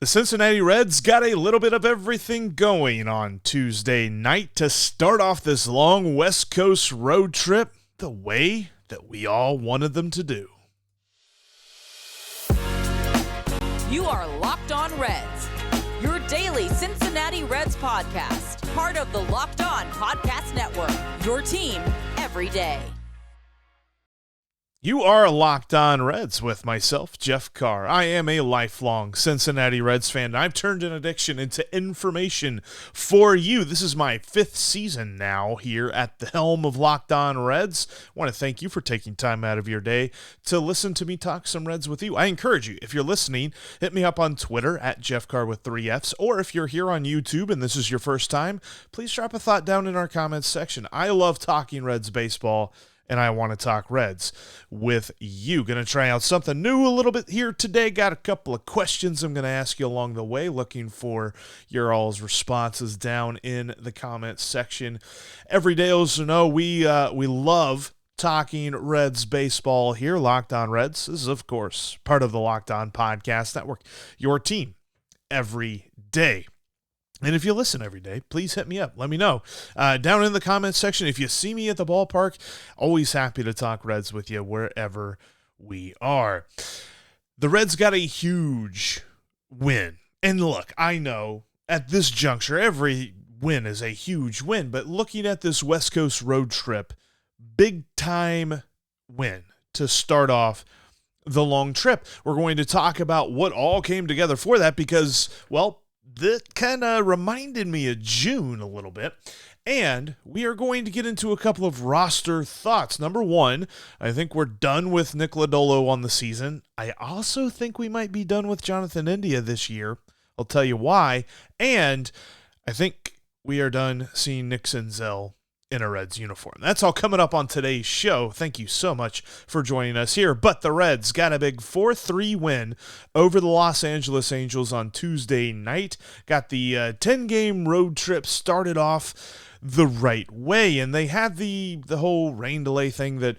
The Cincinnati Reds got a little bit of everything going on Tuesday night to start off this long West Coast road trip the way that we all wanted them to do. You are Locked On Reds, your daily Cincinnati Reds podcast, part of the Locked On Podcast Network, your team every day. You are Locked On Reds with myself, Jeff Carr. I am a lifelong Cincinnati Reds fan, and I've turned an addiction into information for you. This is my 5th season now here at the helm of Locked On Reds. I want to thank you for taking time out of your day to listen to me talk some Reds with you. I encourage you, if you're listening, hit me up on Twitter at Jeff Carr with 3 Fs, or if you're here on YouTube and this is your first time, please drop a thought down in our comments section. I love talking Reds baseball, and I want to talk Reds with you. Going to try out something new a little bit here today. Got a couple of questions I'm going to ask you along the way. Looking for your all's responses down in the comments section. Every day, as you know, we love talking Reds baseball here. Locked On Reds. This is, of course, part of the Locked On Podcast Network. Your team every day. And if you listen every day, please hit me up. Let me know. Down in the comments section, if you see me at the ballpark, always happy to talk Reds with you wherever we are. The Reds got a huge win. And look, I know at this juncture, every win is a huge win. But looking at this West Coast road trip, big time win to start off the long trip. We're going to talk about what all came together for that because, well, that kind of reminded me of June a little bit, and we are going to get into a couple of roster thoughts. Number one, I think we're done with Nick Lodolo on the season. I also think we might be done with Jonathan India this year. I'll tell you why, and I think we are done seeing Nick Senzel in a Reds uniform. That's all coming up on today's show. Thank you so much for joining us here. But the Reds got a big 4-3 win over the Los Angeles Angels on Tuesday night. Got the 10-game road trip started off the right way, and they had the whole rain delay thing that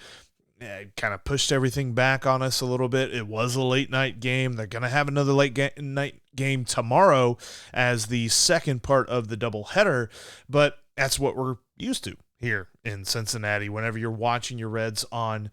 kind of pushed everything back on us a little bit. It was a late night game. They're going to have another late night game tomorrow as the second part of the doubleheader, but that's what we're used to here in Cincinnati whenever you're watching your Reds on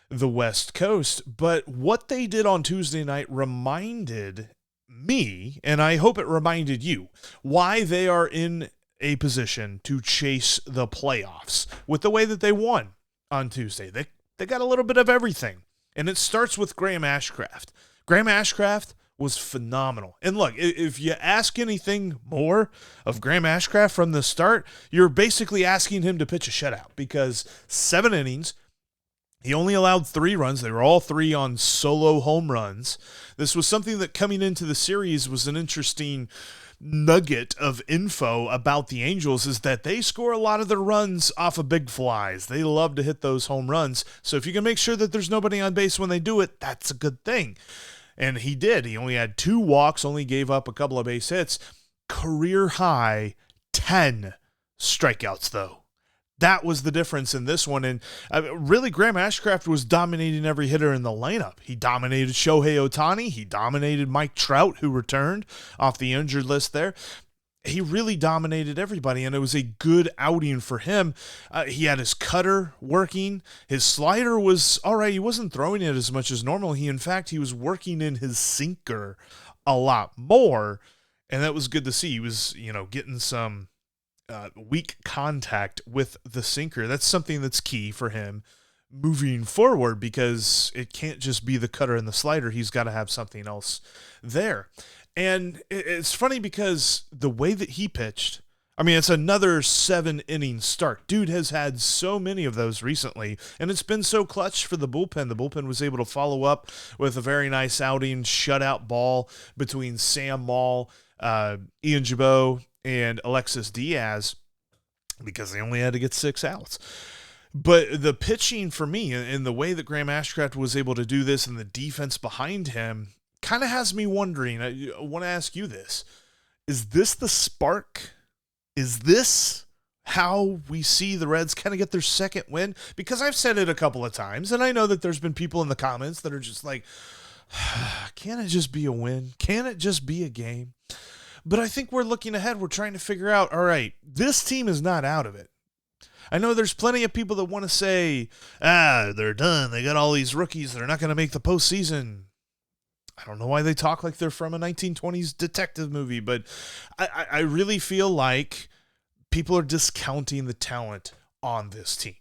the West Coast. But what they did on Tuesday night reminded me, and I hope it reminded you, why they are in a position to chase the playoffs with the way that they won on Tuesday. They got a little bit of everything, and it starts with Graham Ashcraft. Graham Ashcraft was phenomenal. And look, if you ask anything more of Graham Ashcraft from the start, you're basically asking him to pitch a shutout because 7 innings, he only allowed 3 runs. They were all 3 on solo home runs. This was something that coming into the series was an interesting nugget of info about the Angels, is that they score a lot of their runs off of big flies. They love to hit those home runs. So if you can make sure that there's nobody on base when they do it, that's a good thing. And he did. He only had 2 walks, only gave up a couple of base hits. Career high 10 strikeouts, though. That was the difference in this one. And really, Graham Ashcraft was dominating every hitter in the lineup. He dominated Shohei Ohtani. He dominated Mike Trout, who returned off the injured list there. He really dominated everybody, and it was a good outing for him. He had his cutter working. His slider was all right. He wasn't throwing it as much as normal. In fact, he was working in his sinker a lot more, and that was good to see. He was, getting some weak contact with the sinker. That's something that's key for him moving forward because it can't just be the cutter and the slider. He's got to have something else there. And it's funny because the way that he pitched, it's another 7-inning start. Dude has had so many of those recently, and it's been so clutch for the bullpen. The bullpen was able to follow up with a very nice outing, shutout ball between Sam Maul, Ian Jabot, and Alexis Diaz because they only had to get 6 outs. But the pitching for me and the way that Graham Ashcraft was able to do this and the defense behind him kind of has me wondering. I want to ask you this. Is this the spark? Is this how we see the Reds kind of get their second win? Because I've said it a couple of times, and I know that there's been people in the comments that are just like, Can it just be a win? Can it just be a game? But I think we're looking ahead. We're trying to figure out, all right, this team is not out of it. I know there's plenty of people that want to say, they're done. They got all these rookies. They're not going to make the postseason. I don't know why they talk like they're from a 1920s detective movie, but I really feel like people are discounting the talent on this team.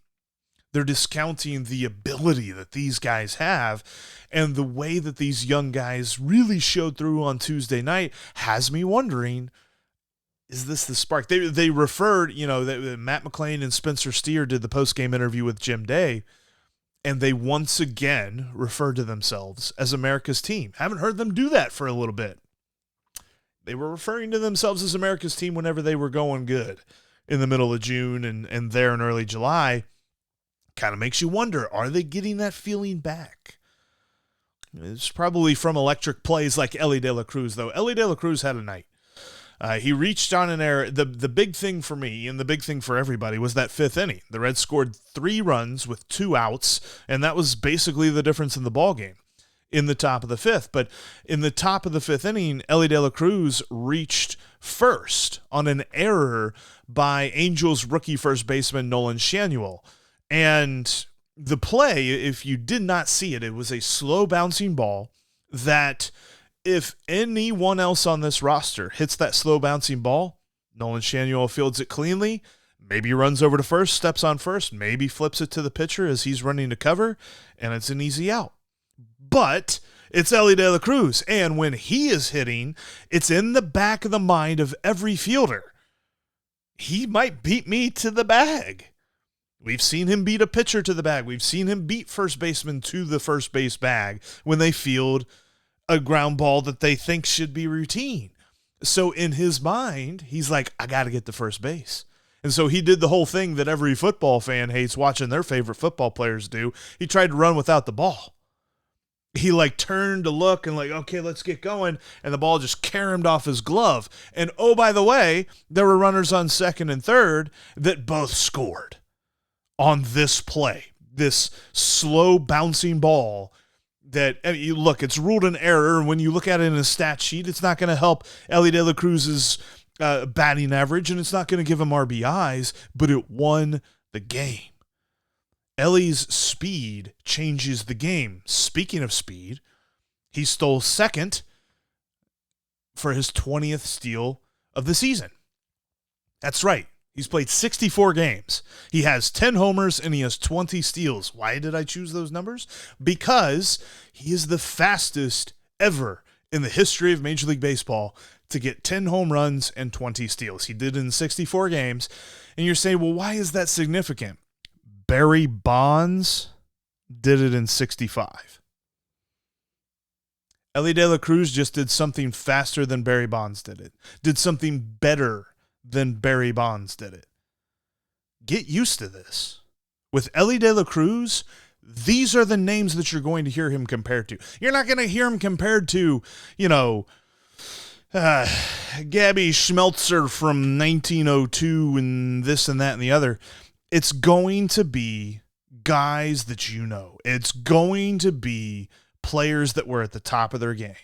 They're discounting the ability that these guys have, and the way that these young guys really showed through on Tuesday night has me wondering, is this the spark? They referred, that Matt McLain and Spencer Steer did the post-game interview with Jim Day, and they once again referred to themselves as America's team. Haven't heard them do that for a little bit. They were referring to themselves as America's team whenever they were going good in the middle of June and there in early July. Kind of makes you wonder, are they getting that feeling back? It's probably from electric plays like Elly De La Cruz, though. Elly De La Cruz had a night. He reached on an error. The big thing for me and the big thing for everybody was that fifth inning. The Reds scored 3 runs with 2 outs, and that was basically the difference in the ballgame in the top of the fifth. But in the top of the fifth inning, Elly De La Cruz reached first on an error by Angels rookie first baseman Nolan Shanuel. And the play, if you did not see it, it was a slow bouncing ball that if anyone else on this roster hits that slow bouncing ball, Nolan Shanuel fields it cleanly, maybe runs over to first, steps on first, maybe flips it to the pitcher as he's running to cover, and it's an easy out. But it's Elly De La Cruz, and when he is hitting, it's in the back of the mind of every fielder. He might beat me to the bag. We've seen him beat a pitcher to the bag. We've seen him beat first baseman to the first base bag when they field a ground ball that they think should be routine. So in his mind, he's like, I got to get to first base. And so he did the whole thing that every football fan hates watching their favorite football players do. He tried to run without the ball. He turned to look and okay, let's get going. And the ball just caromed off his glove. And oh, by the way, there were runners on second and third that both scored on this play, this slow bouncing ball that, you look, it's ruled an error. When you look at it in a stat sheet, it's not going to help Elly De La Cruz's batting average, and it's not going to give him RBIs, but it won the game. Elly's speed changes the game. Speaking of speed, he stole second for his 20th steal of the season. That's right. He's played 64 games. He has 10 homers and he has 20 steals. Why did I choose those numbers? Because he is the fastest ever in the history of Major League Baseball to get 10 home runs and 20 steals. He did it in 64 games. And you're saying, well, why is that significant? Barry Bonds did it in 65. Elly De La Cruz just did something faster than Barry Bonds did it. Did something better than Barry Bonds did it. Get used to this. With Elly De La Cruz, these are the names that you're going to hear him compared to. You're not going to hear him compared to, Gabby Schmeltzer from 1902 and this and that and the other. It's going to be guys that you know. It's going to be players that were at the top of their game,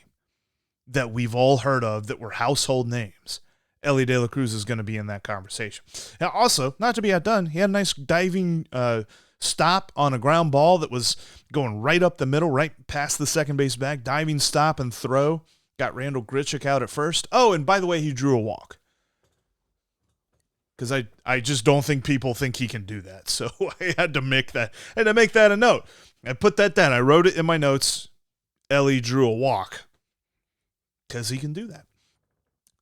that we've all heard of, that were household names. Elly De La Cruz is going to be in that conversation. Now, also, not to be outdone, he had a nice diving stop on a ground ball that was going right up the middle, right past the second base bag. Diving stop and throw. Got Randall Grichuk out at first. Oh, and by the way, he drew a walk. Because I just don't think people think he can do that. So I had to make that a note. I put that down. I wrote it in my notes. Elly drew a walk. Because he can do that.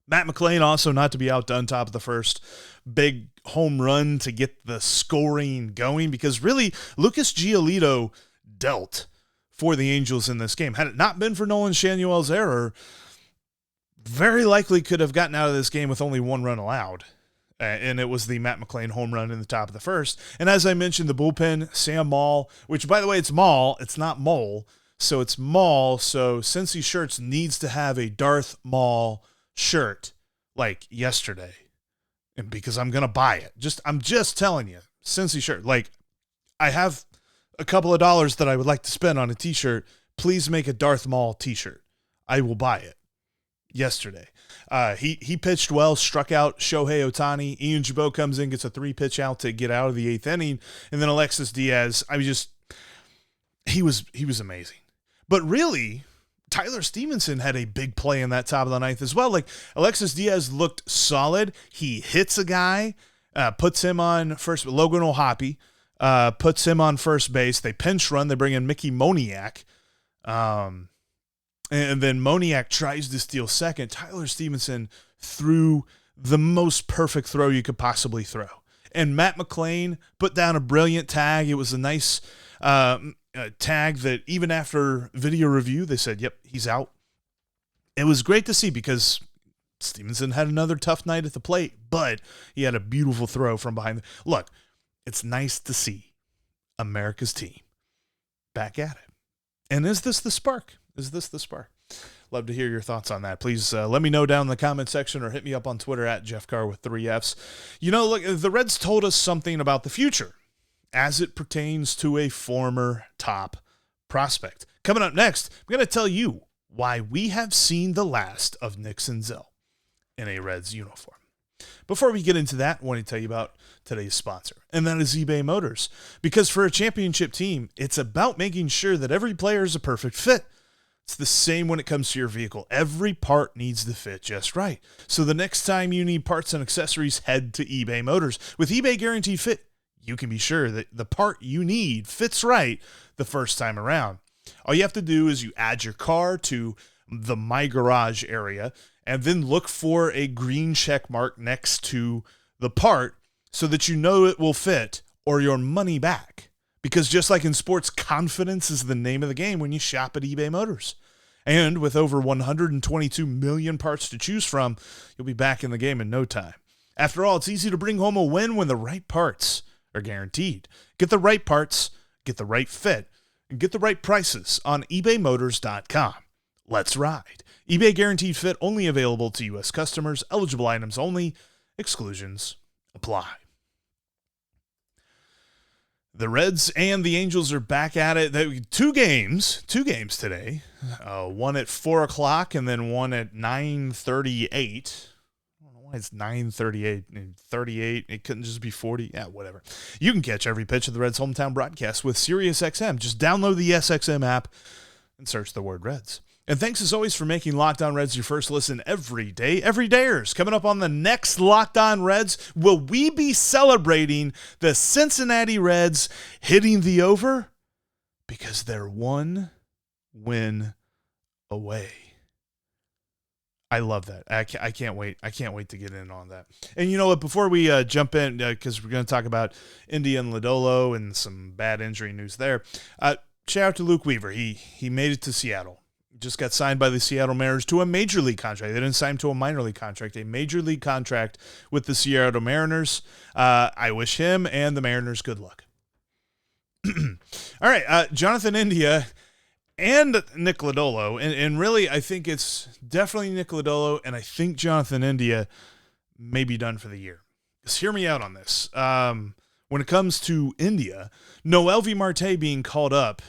Matt McLain also not to be outdone, top of the first. Big home run to get the scoring going, because really Lucas Giolito dealt for the Angels in this game. Had it not been for Nolan Shanuel's error, very likely could have gotten out of this game with only 1 run allowed. And it was the Matt McLain home run in the top of the first. And as I mentioned, the bullpen, Sam Maul, which, by the way, it's Maul, it's not Mole. So it's Maul. So Cincy Shirts needs to have a Darth Maul shirt like yesterday. And because I'm going to buy it. I'm just telling you, Cincy shirt. I have a couple of dollars that I would like to spend on a t-shirt. please make a Darth Maul t-shirt. I will buy it. Yesterday. He pitched well, struck out Shohei Ohtani. Ian Gibaut comes in, gets a 3-pitch out to get out of the 8th inning. And then Alexis Diaz, he was amazing. But really, Tyler Stevenson had a big play in that top of the 9th as well. Like, Alexis Diaz looked solid. He hits a guy, puts him on first. Logan O'Hoppe puts him on first base. They pinch run. They bring in Mickey Moniak. And then Moniak tries to steal second. Tyler Stevenson threw the most perfect throw you could possibly throw. And Matt McLain put down a brilliant tag. It was a nice tag that even after video review, they said, yep, he's out. It was great to see because Stevenson had another tough night at the plate, but he had a beautiful throw from behind. Look, it's nice to see America's team back at it. And is this the spark? Love to hear your thoughts on that. Please let me know down in the comment section or hit me up on Twitter at Jeff Carr with 3 Fs. Look, the Reds told us something about the future as it pertains to a former top prospect. Coming up next, I'm going to tell you why we have seen the last of Nick Senzel in a Reds uniform. Before we get into that, I want to tell you about today's sponsor, and that is eBay Motors. Because for a championship team, it's about making sure that every player is a perfect fit. It's the same when it comes to your vehicle. Every part needs to fit just right. So the next time you need parts and accessories, head to eBay Motors. With eBay Guaranteed Fit, you can be sure that the part you need fits right the first time around. All you have to do is you add your car to the My Garage area and then look for a green check mark next to the part so that you know it will fit or your money back. Because just like in sports, confidence is the name of the game when you shop at eBay Motors. And with over 122 million parts to choose from, you'll be back in the game in no time. After all, it's easy to bring home a win when the right parts are guaranteed. Get the right parts, get the right fit, and get the right prices on ebaymotors.com. Let's ride. eBay Guaranteed Fit only available to U.S. customers. Eligible items only. Exclusions apply. The Reds and the Angels are back at it. Two games today. One at 4 o'clock and then one at 9:38. I don't know why it's 9:38 and 38. It couldn't just be 40. Yeah, whatever. You can catch every pitch of the Reds' hometown broadcast with SiriusXM. Just download the SXM app and search the word Reds. And thanks as always for making Locked On Reds your first listen every day. Everydayers. Coming up on the next Locked On Reds, will we be celebrating the Cincinnati Reds hitting the over? Because they're one win away. I love that. I can't wait. I can't wait to get in on that. And you know what? Before we jump in, because we're going to talk about India and Lodolo and some bad injury news there, shout out to Luke Weaver. He made it to Seattle. Just got signed by the Seattle Mariners to a major league contract. They didn't sign to a minor league contract, a major league contract with the Seattle Mariners. I wish him and the Mariners good luck. All right, Jonathan India and Nick Lodolo, and really I think it's definitely Nick Lodolo, and I think Jonathan India may be done for the year. Just hear me out on this. When it comes to India, Noelvi Marte being called up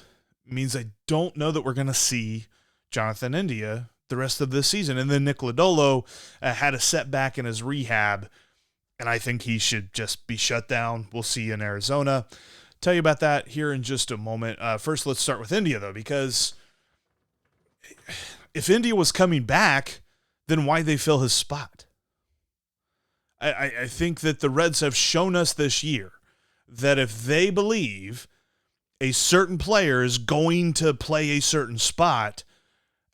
means I don't know that we're going to see Jonathan India the rest of this season. And then Nick Lodolo had a setback in his rehab, and I think he should just be shut down. We'll see you in Arizona. Tell you about that here in just a moment. First, let's start with India, though, because if India was coming back, then why'd they fill his spot? I think that the Reds have shown us this year that if they believe a certain player is going to play a certain spot,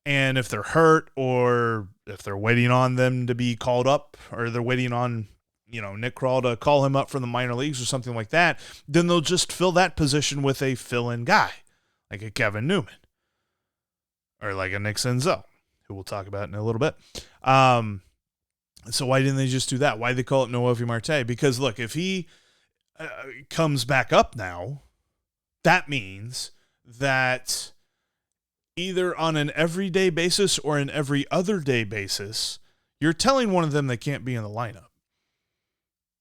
and if they're hurt or if they're waiting on them to be called up or they're waiting on, Nick Kroll to call him up from the minor leagues or something like that, then they'll just fill that position with a fill-in guy, like a Kevin Newman or like a Nick Senzel, who we'll talk about in a little bit. So why didn't they just do that? Why did they call it Noelvi Marte? Because, look, if he comes back up now, that means that either on an everyday basis or an every other day basis, you're telling one of them they can't be in the lineup.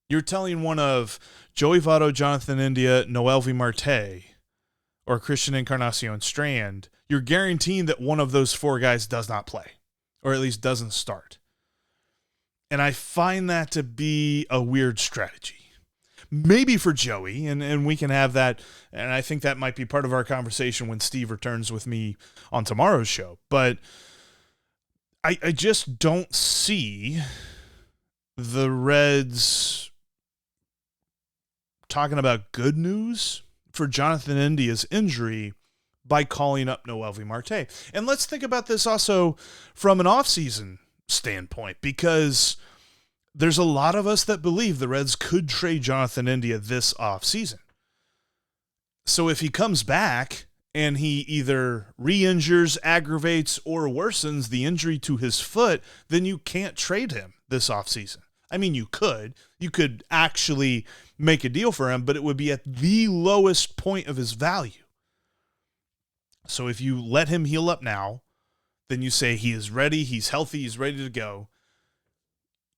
You're telling one of Joey Votto, Jonathan India, Noelvi Marte, or Christian Encarnacion Strand, you're guaranteeing that one of those 4 guys does not play, or at least doesn't start. And I find that to be a weird strategy. Maybe for Joey, and we can have that, and I think that might be part of our conversation when Steve returns with me on tomorrow's show. But I just don't see the Reds talking about good news for Jonathan India's injury by calling up Noelvi Marte. And let's think about this also from an offseason standpoint, because there's a lot of us that believe the Reds could trade Jonathan India this offseason. So if he comes back and he either re-injures, aggravates, or worsens the injury to his foot, then you can't trade him this offseason. I mean, you could actually make a deal for him, but it would be at the lowest point of his value. So if you let him heal up now, then you say he is ready, he's healthy, he's ready to go.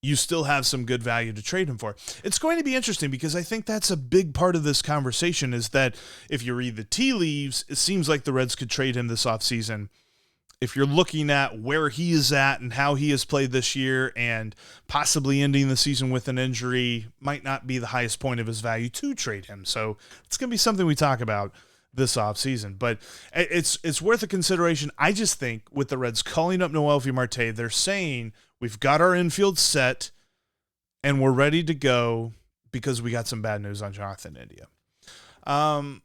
You still have some good value to trade him for. It's going to be interesting because I think that's a big part of this conversation, is that if you read the tea leaves, it seems like the Reds could trade him this offseason. If you're looking at where he is at and how he has played this year, and possibly ending the season with an injury might not be the highest point of his value to trade him. So it's going to be something we talk about this offseason. But it's worth a consideration. I just think with the Reds calling up Noelvi Marte, they're saying we've got our infield set and we're ready to go because we got some bad news on Jonathan India. And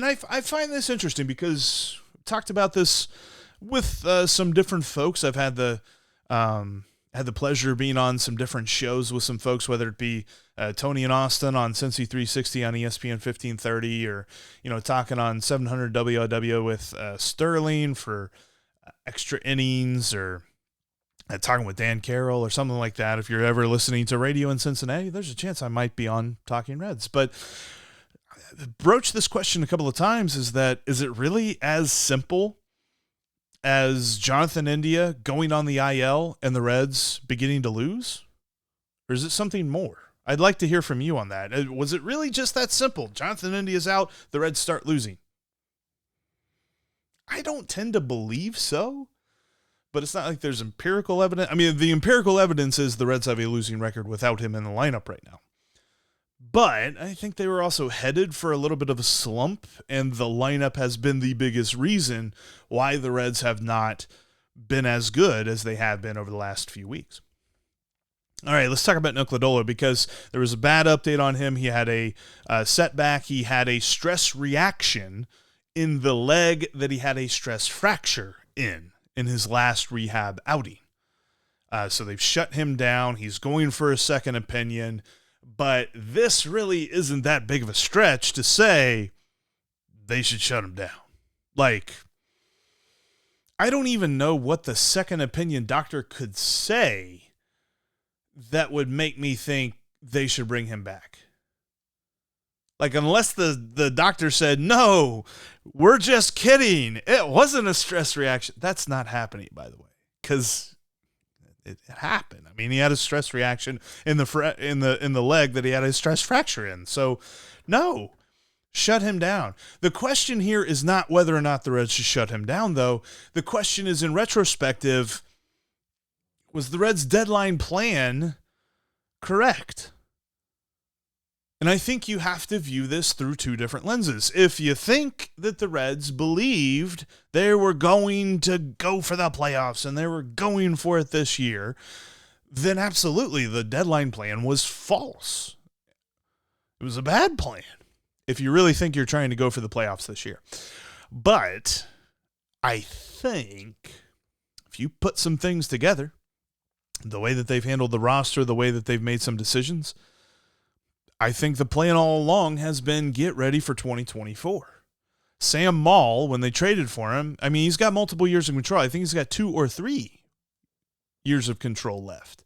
I find this interesting because I've talked about this with some different folks. I've had the pleasure of being on some different shows with some folks, whether it be Tony and Austin on Cincy 360 on ESPN 1530, or talking on 700 WLW with Sterling for extra innings, or talking with Dan Carroll or something like that. If you're ever listening to radio in Cincinnati, there's a chance I might be on Talking Reds. But broached this question a couple of times, is it really as simple as Jonathan India going on the IL and the Reds beginning to lose? Or is it something more? I'd like to hear from you on that. Was it really just that simple? Jonathan India's out, the Reds start losing. I don't tend to believe so, but it's not like there's empirical evidence. I mean, the empirical evidence is the Reds have a losing record without him in the lineup right now. But I think they were also headed for a little bit of a slump, and the lineup has been the biggest reason why the Reds have not been as good as they have been over the last few weeks. All right, let's talk about Nick Lodolo, because there was a bad update on him. He had a setback. He had a stress reaction in the leg that he had a stress fracture in his last rehab outing. So they've shut him down. He's going for a second opinion. But this really isn't that big of a stretch to say they should shut him down. Like, I don't even know what the second opinion doctor could say that would make me think they should bring him back. Like, unless the doctor said, no, we're just kidding, it wasn't a stress reaction. That's not happening, by the way, because it happened. I mean, he had a stress reaction in the leg that he had a stress fracture in. So, no, shut him down. The question here is not whether or not the Reds should shut him down, though. The question is, in retrospective, was the Reds' deadline plan correct? And I think you have to view this through two different lenses. If you think that the Reds believed they were going to go for the playoffs and they were going for it this year, then absolutely the deadline plan was false. It was a bad plan if you really think you're trying to go for the playoffs this year. But I think if you put some things together, the way that they've handled the roster, the way that they've made some decisions, I think the plan all along has been get ready for 2024. Sam Maul, when they traded for him, I mean, he's got multiple years of control. I think he's got 2 or 3 years of control left.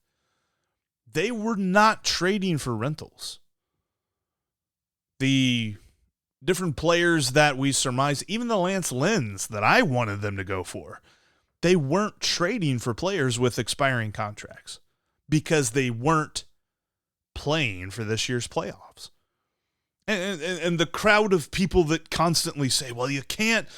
They were not trading for rentals. The different players that we surmise, even the Lance Lynn's that I wanted them to go for, they weren't trading for players with expiring contracts because they weren't playing for this year's playoffs. And the crowd of people that constantly say, well, you can't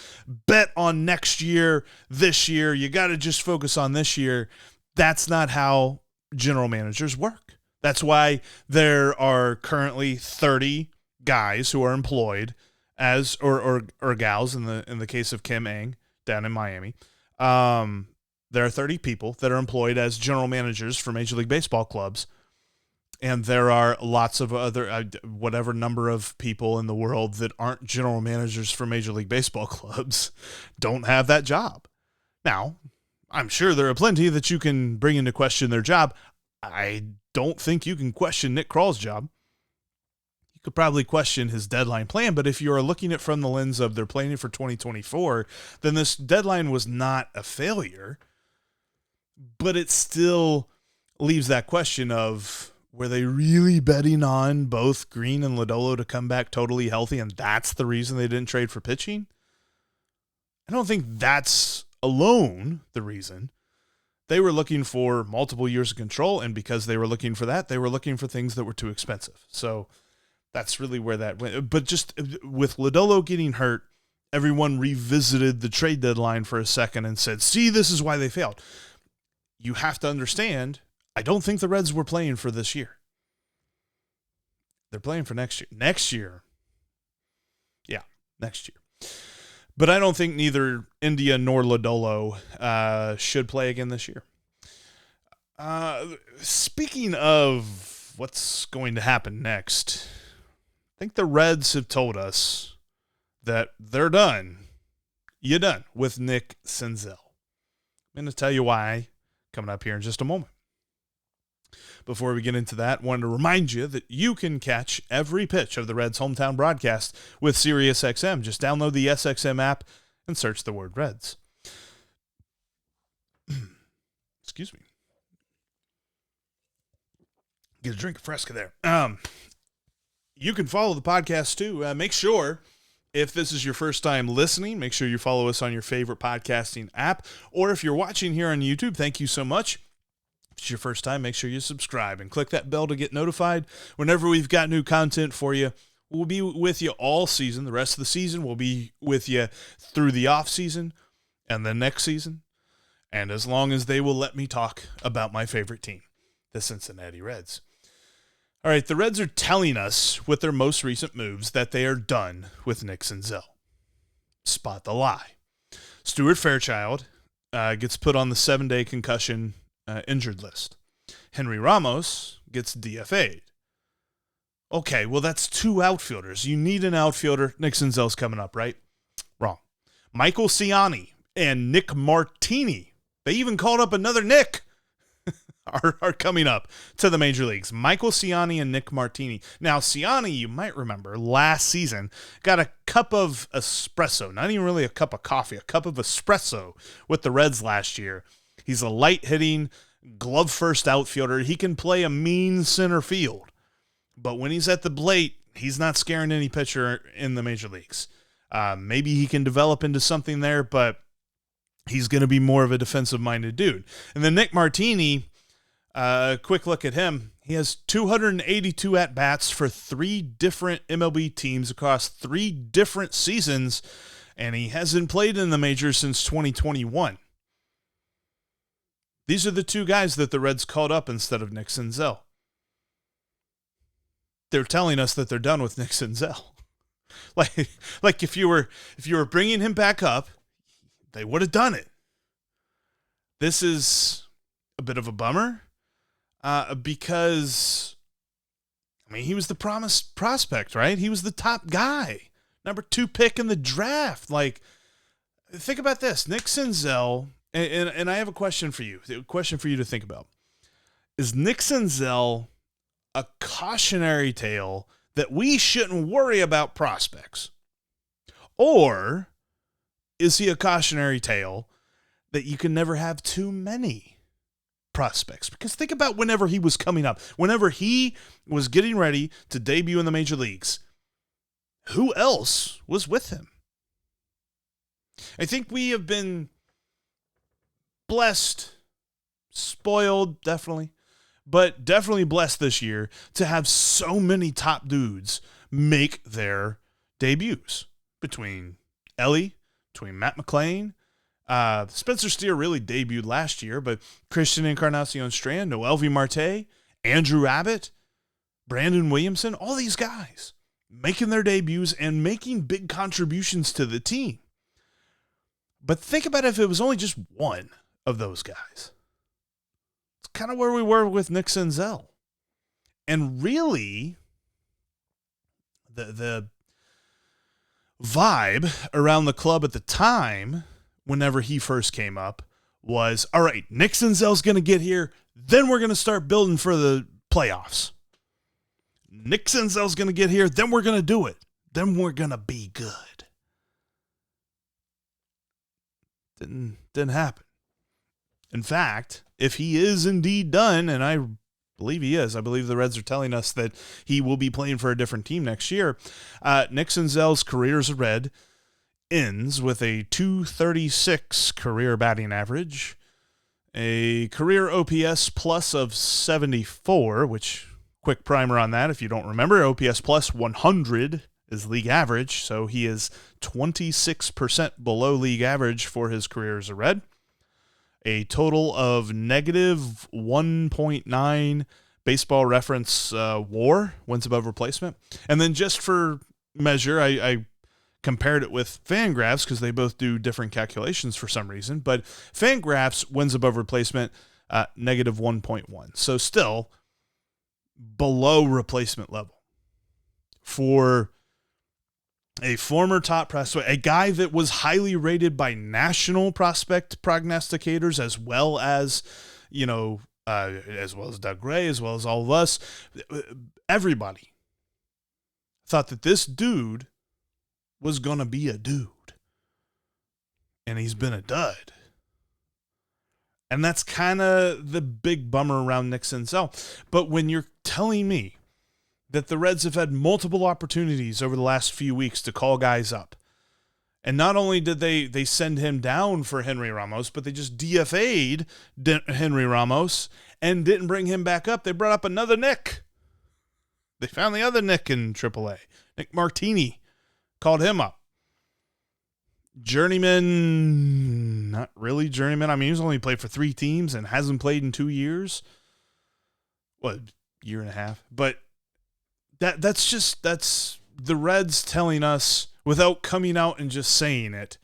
bet on next year, this year, you got to just focus on this year. That's not how general managers work. That's why there are currently 30 guys who are employed as, or gals in the case of Kim Ng down in Miami. There are 30 people that are employed as general managers for Major League Baseball clubs. And there are lots of other, whatever number of people in the world that aren't general managers for Major League Baseball clubs don't have that job. Now, I'm sure there are plenty that you can bring into question their job. I don't think you can question Nick Kral's job. You could probably question his deadline plan, but if you are looking at it from the lens of they're planning for 2024, then this deadline was not a failure, but it still leaves that question of, were they really betting on both Green and Lodolo to come back totally healthy, and that's the reason they didn't trade for pitching? I don't think that's alone the reason. They were looking for multiple years of control, and because they were looking for that, they were looking for things that were too expensive. So that's really where that went. But just with Lodolo getting hurt, everyone revisited the trade deadline for a second and said, see, this is why they failed. You have to understand, I don't think the Reds were playing for this year. They're playing for next year. Next year. Yeah, next year. But I don't think neither India nor Lodolo should play again this year. Speaking of what's going to happen next, I think the Reds have told us that they're done. You're done with Nick Senzel. I'm going to tell you why coming up here in just a moment. Before we get into that, I wanted to remind you that you can catch every pitch of the Reds' hometown broadcast with SiriusXM. Just download the SXM app and search the word Reds. Excuse me. Get a drink of Fresca there. You can follow the podcast too. Make sure, if this is your first time listening, make sure you follow us on your favorite podcasting app. Or if you're watching here on YouTube, thank you so much. If it's your first time, make sure you subscribe and click that bell to get notified whenever we've got new content for you. We'll be with you all season. The rest of the season, we'll be with you through the off season and the next season. And as long as they will let me talk about my favorite team, the Cincinnati Reds. All right, the Reds are telling us with their most recent moves that they are done with Nick Senzel. Spot the lie. Stuart Fairchild gets put on the 7-day concussion injured list. Henry Ramos gets DFA'd. Okay, well, that's 2 outfielders. You need an outfielder. Nick Senzel's coming up, right? Wrong. Michael Ciani and Nick Martini, they even called up another Nick, are coming up to the major leagues. Michael Ciani and Nick Martini. Now, Ciani, you might remember, last season got a cup of espresso, not even really a cup of coffee, a cup of espresso with the Reds last year. He's a light-hitting, glove-first outfielder. He can play a mean center field. But when he's at the plate, he's not scaring any pitcher in the major leagues. Maybe he can develop into something there, but he's going to be more of a defensive-minded dude. And then Nick Martini, quick look at him. He has 282 at-bats for 3 different MLB teams across 3 different seasons, and he hasn't played in the majors since 2021. These are the 2 guys that the Reds called up instead of Nick Senzel. They're telling us that they're done with Nick Senzel. Like if you were bringing him back up, they would have done it. This is a bit of a bummer because, I mean, he was the promised prospect, right? He was the top guy, number 2 pick in the draft. Like, think about this, Nick Senzel. And I have a question for you. A question for you to think about. Is Nick Senzel a cautionary tale that we shouldn't worry about prospects? Or is he a cautionary tale that you can never have too many prospects? Because think about whenever he was coming up, whenever he was getting ready to debut in the major leagues, who else was with him? I think we have been blessed, spoiled, definitely, but definitely blessed this year to have so many top dudes make their debuts. Between Elly, between Matt McLain, Spencer Steer really debuted last year, but Christian Encarnacion Strand, Noelvi Marte, Andrew Abbott, Brandon Williamson, all these guys making their debuts and making big contributions to the team. But think about if it was only just one of those guys. It's kind of where we were with Nick Senzel. And really, the vibe around the club at the time, whenever he first came up, was, all right, Nick Senzel's going to get here, then we're going to start building for the playoffs. Nick Senzel's going to get here, then we're going to do it. Then we're going to be good. Didn't happen. In fact, if he is indeed done, and I believe he is, I believe the Reds are telling us that he will be playing for a different team next year, Nick Senzel's career as a Red ends with a .236 career batting average, a career OPS plus of 74, which, quick primer on that, if you don't remember, OPS plus 100 is league average, so he is 26% below league average for his career as a Red. A total of negative 1.9 baseball reference WAR, wins above replacement. And then just for measure, I compared it with FanGraphs because they both do different calculations for some reason, but FanGraphs wins above replacement negative 1.1. So still below replacement level for a former top prospect, a guy that was highly rated by national prospect prognosticators as well as, as well as Doug Gray, as well as all of us. Everybody thought that this dude was going to be a dude. And he's been a dud. And that's kind of the big bummer around Nick Senzel. But when you're telling me that the Reds have had multiple opportunities over the last few weeks to call guys up, and not only did they send him down for Henry Ramos, but they just DFA'd Henry Ramos and didn't bring him back up. They brought up another Nick. They found the other Nick in AAA. Nick Martini called him up. Journeyman, not really journeyman. I mean, he's only played for 3 teams and hasn't played in 2 years. Year and a half. But that's the Reds telling us, without coming out and just saying it,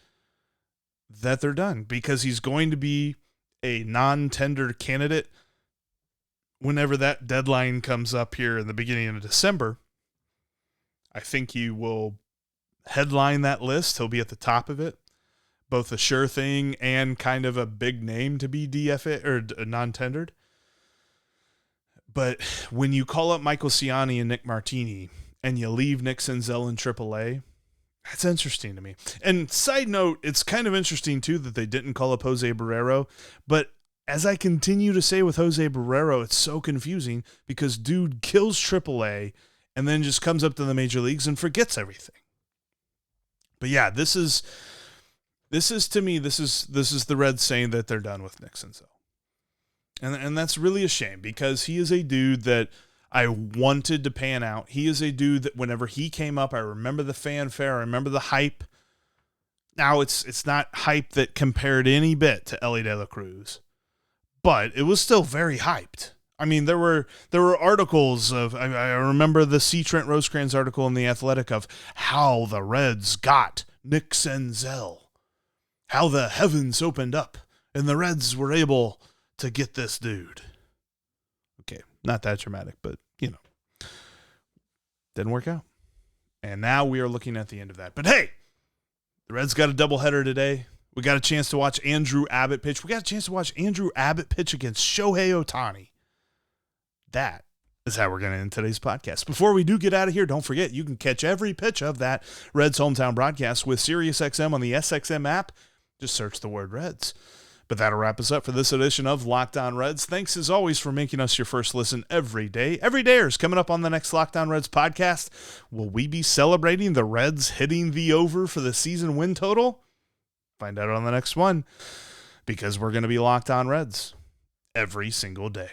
that they're done, because he's going to be a non-tender candidate whenever that deadline comes up here in the beginning of December. I think he will headline that list. He'll be at the top of it, both a sure thing and kind of a big name to be DFA or non-tendered. But when you call up Michael Ciani and Nick Martini and you leave Nick Senzel in AAA, that's interesting to me. And side note, it's kind of interesting too that they didn't call up Jose Barrero. But as I continue to say with Jose Barrero, it's so confusing because dude kills AAA and then just comes up to the major leagues and forgets everything. But yeah, this is to me, this is the Reds saying that they're done with Nick Senzel. And that's really a shame, because he is a dude that I wanted to pan out. He is a dude that whenever he came up, I remember the fanfare, I remember the hype. Now it's not hype that compared any bit to Elly De La Cruz, but it was still very hyped. I mean, there were articles of, I remember the C. Trent Rosecrans article in The Athletic of how the Reds got Nick Senzel, how the heavens opened up and the Reds were able to get this dude. Okay, not that dramatic, but, didn't work out. And now we are looking at the end of that. But hey, the Reds got a doubleheader today. We got a chance to watch Andrew Abbott pitch. We got a chance to watch Andrew Abbott pitch against Shohei Ohtani. That is how we're going to end today's podcast. Before we do get out of here, don't forget, you can catch every pitch of that Reds hometown broadcast with SiriusXM on the SXM app. Just search the word Reds. But that'll wrap us up for this edition of Locked On Reds. Thanks, as always, for making us your first listen every day. Every dayers coming up on the next Locked On Reds podcast. Will we be celebrating the Reds hitting the over for the season win total? Find out on the next one, because we're going to be Locked On Reds every single day.